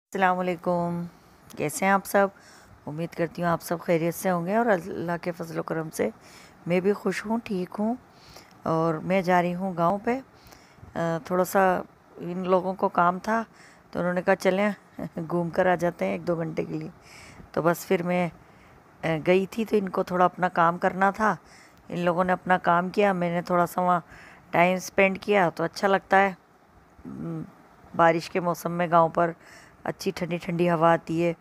अस्सलामुअलैकुम। कैसे हैं आप सब? उम्मीद करती हूँ आप सब खैरियत से होंगे और अल्लाह के फजल करम से मैं भी खुश हूँ, ठीक हूँ। और मैं जा रही हूँ गांव पे। थोड़ा सा इन लोगों को काम था तो उन्होंने कहा चलें घूम कर आ जाते हैं 1-2 घंटे के लिए। तो बस फिर मैं गई थी तो इनको थोड़ा अपना काम करना था। इन लोगों ने अपना काम किया, मैंने थोड़ा सा वहाँ टाइम स्पेंड किया तो अच्छा लगता है। बारिश के मौसम में गांव पर अच्छी ठंडी ठंडी हवा आती है।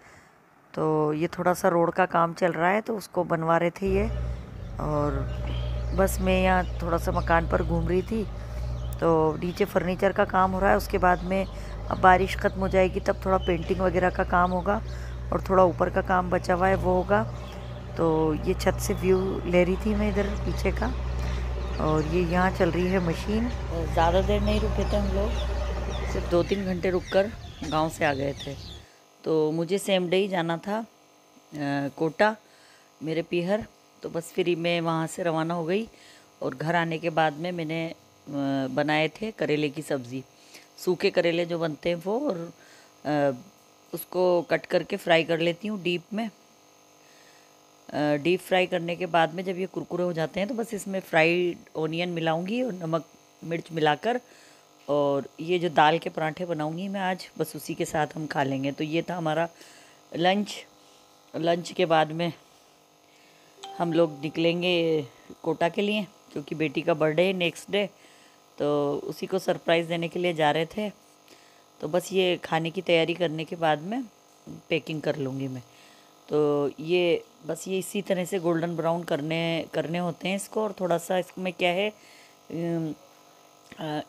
तो ये थोड़ा सा रोड का काम चल रहा है तो उसको बनवा रहे थे ये। और बस मैं यहाँ थोड़ा सा मकान पर घूम रही थी। तो नीचे फर्नीचर का काम हो रहा है, उसके बाद में अब बारिश ख़त्म हो जाएगी तब थोड़ा पेंटिंग वगैरह का काम होगा और थोड़ा ऊपर का काम बचा हुआ है वो होगा। तो ये छत से व्यू ले रही थी मैं इधर पीछे का। और ये यहाँ चल रही है मशीन। ज़्यादा देर नहीं रुके थे हम लोग, सिर्फ 2-3 घंटे रुककर गांव से आ गए थे। तो मुझे सेम डे ही जाना था कोटा, मेरे पीहर। तो बस फिर मैं वहाँ से रवाना हो गई और घर आने के बाद में मैंने बनाए थे करेले की सब्ज़ी। सूखे करेले जो बनते हैं वो, और उसको कट करके फ्राई कर लेती हूँ डीप में। डीप फ्राई करने के बाद में जब ये कुरकुरे हो जाते हैं तो बस इसमें फ्राइड ओनियन मिलाऊंगी और नमक मिर्च मिलाकर, और ये जो दाल के पराठे बनाऊंगी मैं आज, बस उसी के साथ हम खा लेंगे। तो ये था हमारा लंच के बाद में हम लोग निकलेंगे कोटा के लिए, क्योंकि बेटी का बर्थडे है नेक्स्ट डे। तो उसी को सरप्राइज़ देने के लिए जा रहे थे। तो बस ये खाने की तैयारी करने के बाद में पैकिंग कर लूँगी मैं। तो ये बस ये इसी तरह से गोल्डन ब्राउन करने होते हैं इसको। और थोड़ा सा इसमें क्या है,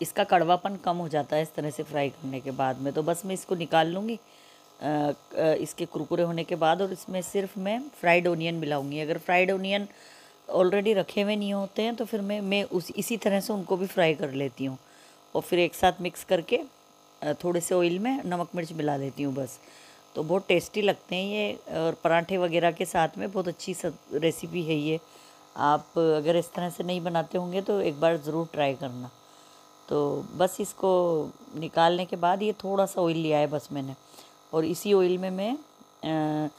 इसका कड़वापन कम हो जाता है इस तरह से फ्राई करने के बाद में। तो बस मैं इसको निकाल लूँगी इसके कुरकुरे होने के बाद, और इसमें सिर्फ मैं फ्राइड ओनियन मिलाऊंगी। अगर फ्राइड ओनियन ऑलरेडी रखे हुए नहीं होते हैं तो फिर मैं इसी तरह से उनको भी फ्राई कर लेती हूँ और फिर एक साथ मिक्स करके थोड़े से ऑयल में नमक मिर्च मिला देती हूँ बस। तो बहुत टेस्टी लगते हैं ये, और पराठे वगैरह के साथ में बहुत अच्छी रेसिपी है ये। आप अगर इस तरह से नहीं बनाते होंगे तो एक बार ज़रूर ट्राई करना। तो बस इसको निकालने के बाद ये थोड़ा सा ऑयल लिया है बस मैंने, और इसी ऑयल में मैं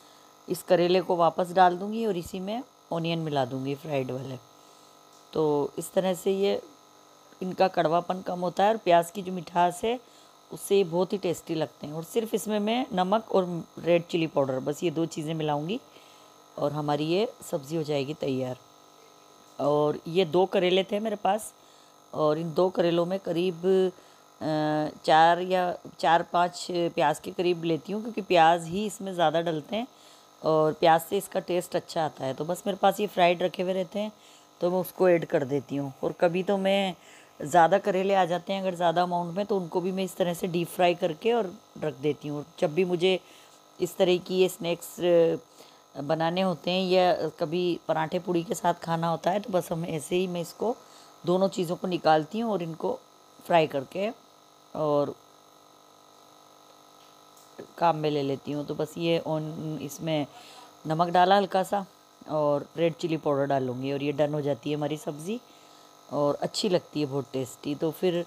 इस करेले को वापस डाल दूँगी और इसी में ऑनियन मिला दूँगी फ्राइड वाले। तो इस तरह से ये इनका कड़वापन कम होता है और प्याज की जो मिठास है उससे ये बहुत ही टेस्टी लगते हैं। और सिर्फ इसमें मैं नमक और रेड चिली पाउडर, बस ये 2 चीज़ें मिलाऊंगी और हमारी ये सब्ज़ी हो जाएगी तैयार। और ये 2 करेले थे मेरे पास, और इन 2 करेलों में करीब 4 या 5 प्याज के करीब लेती हूँ, क्योंकि प्याज ही इसमें ज़्यादा डलते हैं और प्याज से इसका टेस्ट अच्छा आता है। तो बस मेरे पास ये फ्राइड रखे हुए रहते हैं तो मैं उसको ऐड कर देती हूँ। और कभी तो मैं ज़्यादा करेले आ जाते हैं अगर ज़्यादा अमाउंट में, तो उनको भी मैं इस तरह से डीप फ्राई करके और रख देती हूँ। जब भी मुझे इस तरह की ये स्नैक्स बनाने होते हैं या कभी पराठे पूड़ी के साथ खाना होता है तो बस हम ऐसे ही मैं इसको दोनों चीज़ों को निकालती हूँ और इनको फ्राई करके और काम में ले लेती हूँ। तो बस ये इसमें नमक डाला हल्का सा और रेड चिली पाउडर डालूँगी और ये डन हो जाती है हमारी सब्ज़ी, और अच्छी लगती है, बहुत टेस्टी। तो फिर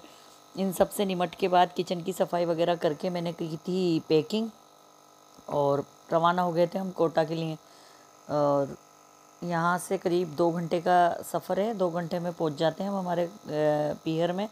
इन सब से निमट के बाद किचन की सफाई वगैरह करके मैंने की थी पैकिंग, और रवाना हो गए थे हम कोटा के लिए। और यहाँ से करीब 2 घंटे का सफ़र है, 2 घंटे में पहुँच जाते हैं हम हमारे पीहर में।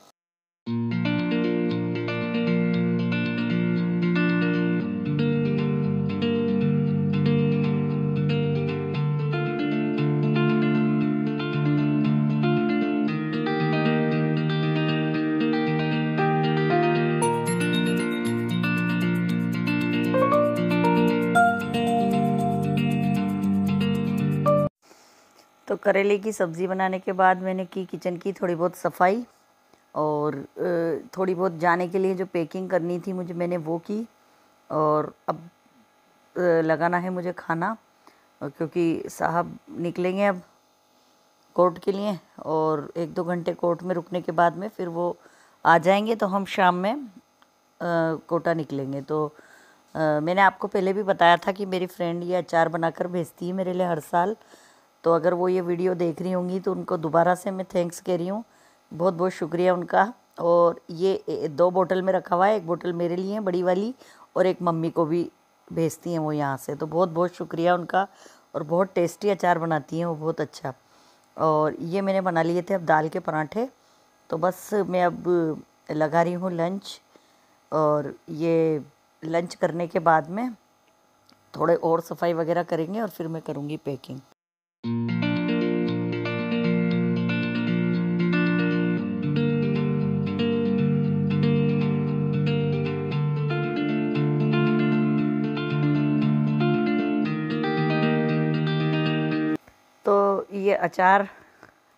तो करेले की सब्ज़ी बनाने के बाद मैंने की किचन की थोड़ी बहुत सफाई, और थोड़ी बहुत जाने के लिए जो पैकिंग करनी थी मुझे, मैंने वो की। और अब लगाना है मुझे खाना, क्योंकि साहब निकलेंगे अब कोर्ट के लिए, और 1-2 घंटे कोर्ट में रुकने के बाद में फिर वो आ जाएंगे तो हम शाम में कोटा निकलेंगे। तो मैंने आपको पहले भी बताया था कि मेरी फ्रेंड ये अचार बनाकर भेजती है मेरे लिए हर साल। तो अगर वो ये वीडियो देख रही होंगी तो उनको दोबारा से मैं थैंक्स कह रही हूँ, बहुत बहुत शुक्रिया उनका। और ये 2 बोतल में रखा हुआ है, 1 बोतल मेरे लिए बड़ी वाली और एक मम्मी को भी भेजती हैं वो यहाँ से। तो बहुत बहुत शुक्रिया उनका। और बहुत टेस्टी अचार बनाती हैं वो, बहुत अच्छा। और ये मैंने बना लिए थे अब दाल के पराठे। तो बस मैं अब लगा रही हूँ लंच। और ये लंच करने के बाद में थोड़े और सफाई वगैरह करेंगे और फिर मैं करूँगी पैकिंग। तो ये अचार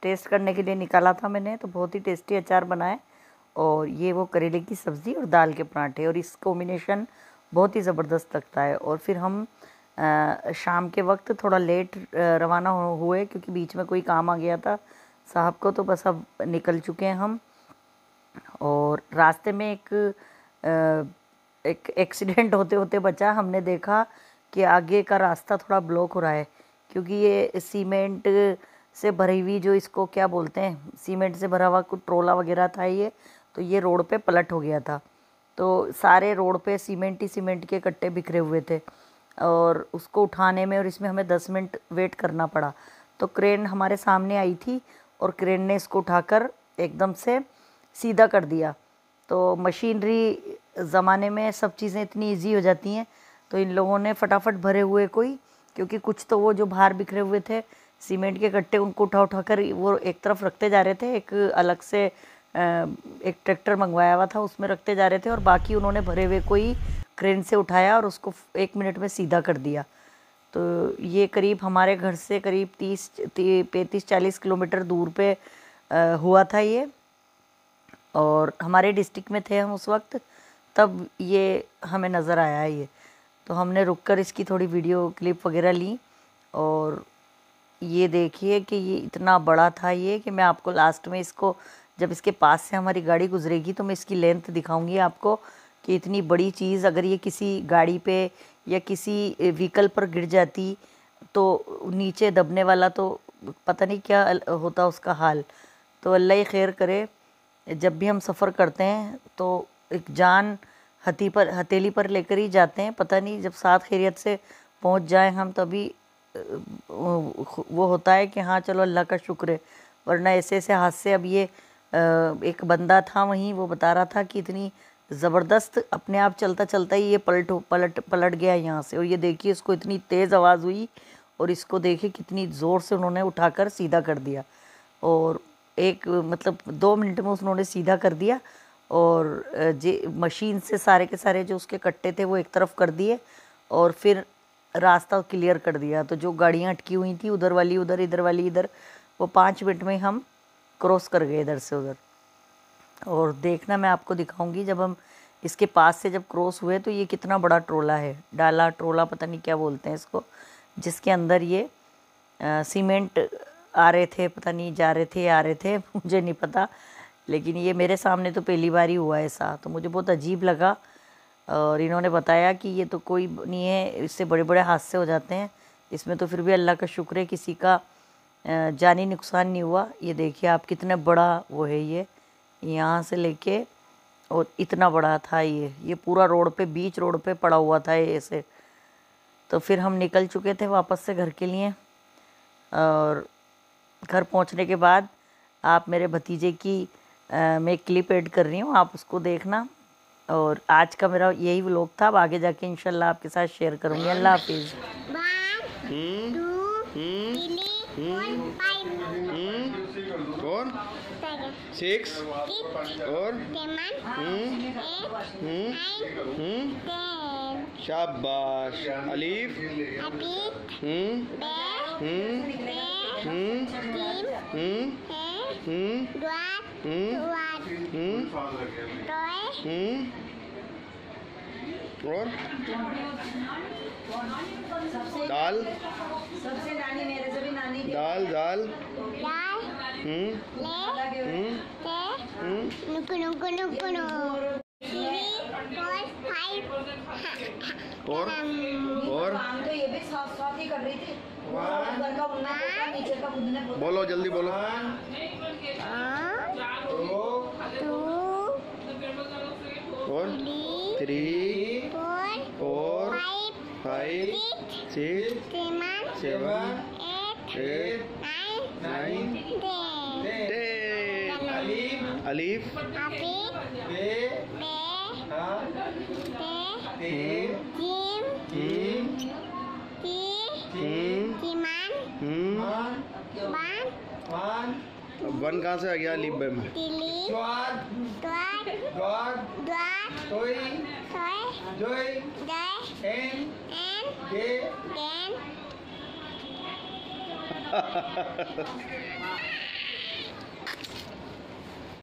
टेस्ट करने के लिए निकाला था मैंने, तो बहुत ही टेस्टी अचार बनाए। और ये वो करेले की सब्ज़ी और दाल के पराठे, और इस कॉम्बिनेशन बहुत ही ज़बरदस्त लगता है। और फिर हम शाम के वक्त थोड़ा लेट रवाना हुए क्योंकि बीच में कोई काम आ गया था साहब को, तो बस अब निकल चुके हैं हम। और रास्ते में एक एक्सीडेंट होते होते बचा। हमने देखा कि आगे का रास्ता थोड़ा ब्लॉक हो रहा है क्योंकि ये सीमेंट से भरी हुई, जो इसको क्या बोलते हैं, सीमेंट से भरा हुआ कुछ ट्रोला वगैरह था ये, तो ये रोड पे पलट हो गया था। तो सारे रोड पे सीमेंट ही सीमेंट के कट्टे बिखरे हुए थे और उसको उठाने में और इसमें हमें 10 मिनट वेट करना पड़ा। तो क्रेन हमारे सामने आई थी और क्रेन ने इसको उठाकर एकदम से सीधा कर दिया। तो मशीनरी ज़माने में सब चीज़ें इतनी इजी हो जाती हैं, तो इन लोगों ने फटाफट भरे हुए कोई, क्योंकि कुछ तो वो जो बाहर बिखरे हुए थे सीमेंट के कट्टे, उनको उठा कर वो एक तरफ रखते जा रहे थे। एक अलग से एक ट्रैक्टर मंगवाया हुआ था उसमें रखते जा रहे थे, और बाकी उन्होंने भरे हुए कोई क्रेन से उठाया और उसको 1 मिनट में सीधा कर दिया। तो ये करीब हमारे घर से करीब 35-40 किलोमीटर दूर पे हुआ था ये, और हमारे डिस्ट्रिक्ट में थे हम उस वक्त, तब ये हमें नज़र आया है ये। तो हमने रुककर इसकी थोड़ी वीडियो क्लिप वगैरह ली। और ये देखिए कि ये इतना बड़ा था ये, कि मैं आपको लास्ट में इसको, जब इसके पास से हमारी गाड़ी गुजरेगी तो मैं इसकी लेंथ दिखाऊंगी आपको कि इतनी बड़ी चीज़ अगर ये किसी गाड़ी पे या किसी व्हीकल पर गिर जाती तो नीचे दबने वाला, तो पता नहीं क्या होता उसका हाल। तो अल्लाह ही खैर करे। जब भी हम सफ़र करते हैं तो एक जान हथेली पर लेकर ही जाते हैं। पता नहीं जब साथ खैरियत से पहुंच जाए हम, तभी वो होता है कि हाँ चलो अल्लाह का शुक्र है। वरना ऐसे ऐसे हादसे, अब ये एक बंदा था वहीं, वो बता रहा था कि इतनी ज़बरदस्त अपने आप चलता चलता ही ये पलट गया यहाँ से। और ये देखिए इसको इतनी तेज़ आवाज़ हुई और इसको देखिए कितनी ज़ोर से उन्होंने उठाकर सीधा कर दिया। और मतलब 2 मिनट में उन्होंने सीधा कर दिया। और मशीन से सारे के सारे जो उसके कट्टे थे वो एक तरफ कर दिए और फिर रास्ता क्लियर कर दिया। तो जो गाड़ियाँ अटकी हुई थी, उधर वाली उधर, इधर वाली इधर, वो 5 मिनट में हम क्रॉस कर गए इधर से उधर। और देखना मैं आपको दिखाऊंगी जब हम इसके पास से जब क्रॉस हुए तो ये कितना बड़ा ट्रोला है, डाला ट्रोला पता नहीं क्या बोलते हैं इसको, जिसके अंदर ये सीमेंट आ रहे थे, पता नहीं जा रहे थे आ रहे थे मुझे नहीं पता। लेकिन ये मेरे सामने तो पहली बार ही हुआ ऐसा, तो मुझे बहुत अजीब लगा। और इन्होंने बताया कि ये तो कोई नहीं है, इससे बड़े बड़े हादसे हो जाते हैं। इसमें तो फिर भी अल्लाह का शुक्र है किसी का जानी नुकसान नहीं हुआ। ये देखिए आप कितना बड़ा वो है, ये यहाँ से लेके और इतना बड़ा था ये पूरा रोड पे, बीच रोड पे पड़ा हुआ था ये ऐसे। तो फिर हम निकल चुके थे वापस से घर के लिए। और घर पहुँचने के बाद आप मेरे भतीजे की मैं क्लिप ऐड कर रही हूँ, आप उसको देखना। और आज का मेरा यही व्लॉग था। अब आगे जाके इंशाल्लाह आपके साथ शेयर करूँगी। अल्लाह हाफिज़। और 6 और शाबाश। अलीफ और दाल, सबसे नानी मेरे से भी नानी, दाल दाल और बोलो जल्दी बोलो। और 3 4 5 5 6 7 8 9 10 अलीफ वन कहाँ से आ गया अलीफ बे में? N